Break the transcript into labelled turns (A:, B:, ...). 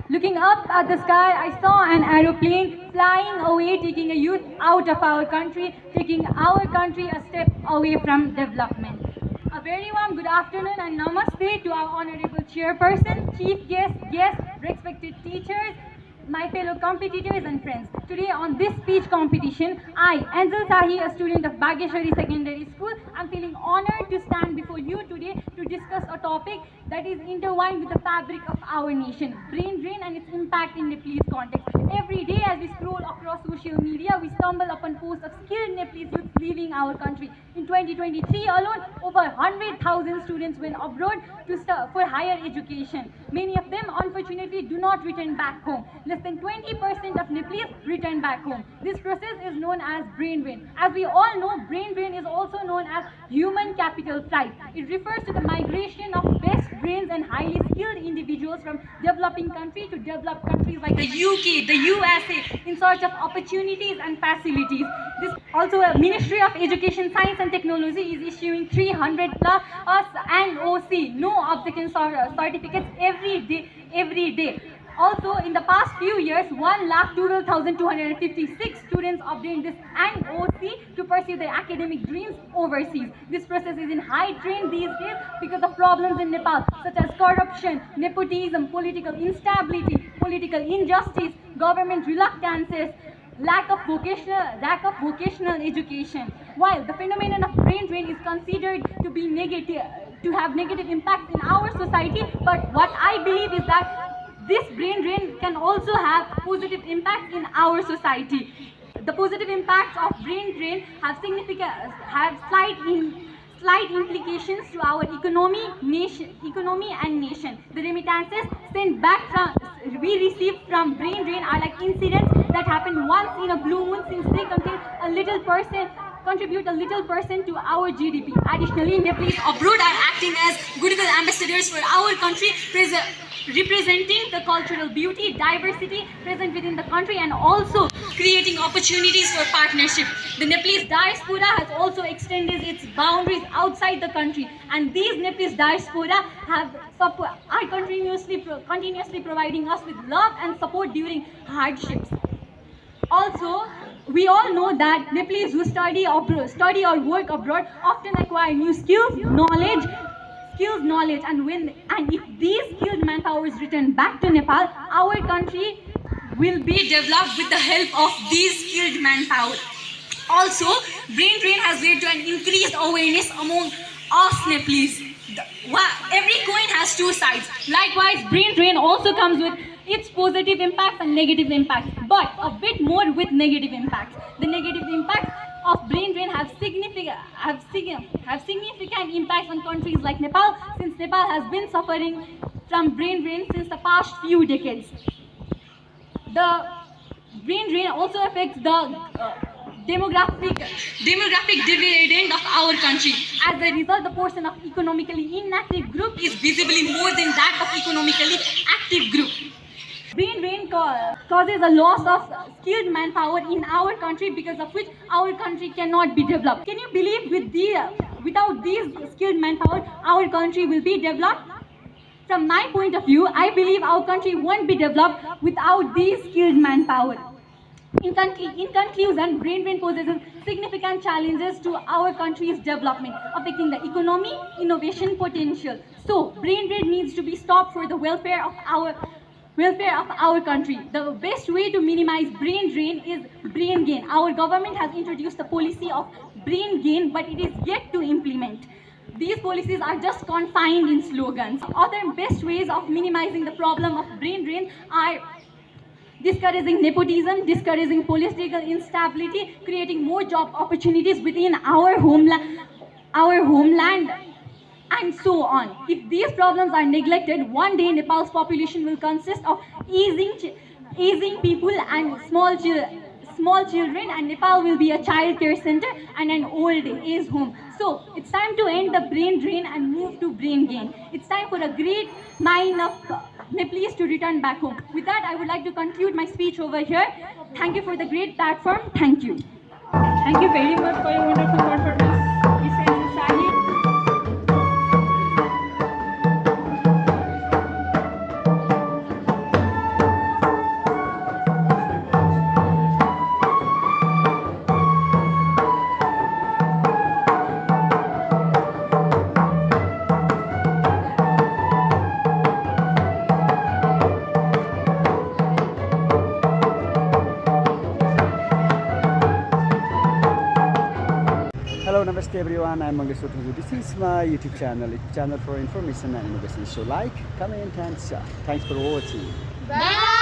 A: Looking up at the sky, I saw an aeroplane flying away, taking a youth out of our country, taking our country a step away from development. A very warm good afternoon and namaste to our honorable chairperson, chief guests, respected teachers, my fellow competitors and friends. Today on this speech competition, I, Anjal Sahi, a student of Bageshwari Secondary School, am feeling honored to stand before you today to discuss a topic that is intertwined with the fabric of our nation, brain drain and its impact in Nepalese context. Every day as we scroll across social media, we stumble upon posts of skilled Nepalese youth leaving our country. In 2023 alone, over 100,000 students went abroad for higher education. Many of them, unfortunately, do not return back home. Less than 20% of Nepalese return back home. This process is known as brain drain. As we all know, brain drain is also known as human capital flight. It refers to the migration of best brains and highly skilled individuals from developing countries to developed countries like the UK, the USA, in search of opportunities and facilities. This also, Ministry of Education, Science and Technology is issuing 300 plus NOC, no obstacle certificates every day. Also, in the past few years, 1,12,256 students obtained this NOC to pursue their academic dreams overseas. This process is in high trend these days because of problems in Nepal, such as corruption, nepotism, political instability, political injustice, government reluctances, lack of vocational education. While the phenomenon of brain drain is considered to be negative, to have negative impacts in our society, but what I believe is that this brain drain can also have positive impacts in our society. The positive impacts of brain drain have slight implications to our economy and nation. The remittances sent back from we receive from brain drain are like incidents that happen once in a blue moon, since they contribute a little percent to our GDP. Additionally, Nepalese abroad are acting as goodwill ambassadors for our country, representing the cultural beauty, diversity present within the country, and also creating opportunities for partnership. The Nepalese diaspora has also extended its boundaries outside the country, and these Nepalese diaspora are continuously providing us with love and support during hardships. Also, we all know that Nepalese who study or work abroad often acquire new knowledge, and if these skilled manpower is returned back to Nepal, our country will be developed with the help of these skilled manpower. Also, brain drain has led to an increased awareness among us Nepalese. Every coin has two sides. Likewise, brain drain also comes with its positive impacts and negative impacts, but a bit more with negative impacts. The negative impacts of brain drain have significant impacts on countries like Nepal, since Nepal has been suffering from brain drain since the past few decades. The brain drain also affects the demographic dividend of our country. As a result, the portion of economically inactive group is visibly more than that of economically active group. Brain drain causes a loss of skilled manpower in our country, because of which our country cannot be developed. Can you believe without these skilled manpower, our country will be developed? From my point of view, I believe our country won't be developed without these skilled manpower. In conclusion, brain drain poses significant challenges to our country's development, affecting the economy, innovation potential. So, brain drain needs to be stopped for the welfare of our country. The best way to minimize brain drain is brain gain. Our government has introduced the policy of brain gain, but it is yet to implement. These policies are just confined in slogans. Other best ways of minimizing the problem of brain drain are discouraging nepotism, discouraging political instability, creating more job opportunities within our homeland, and so on. If these problems are neglected, one day Nepal's population will consist of aging people and small children, and Nepal will be a child care center and an old age home. So it's time to end the brain drain and move to brain gain. It's time for a great mind of Nepalese to return back home. With that, I would like to conclude my speech over here. Thank you for the great platform. Thank you.
B: Thank you very much for your wonderful performance, Ms. Anjal Sahi.
C: Namaste everyone, I'm Mangesh Sotuju. This is my YouTube channel for information and innovation. So like, comment and share. Thanks for watching.
D: Bye.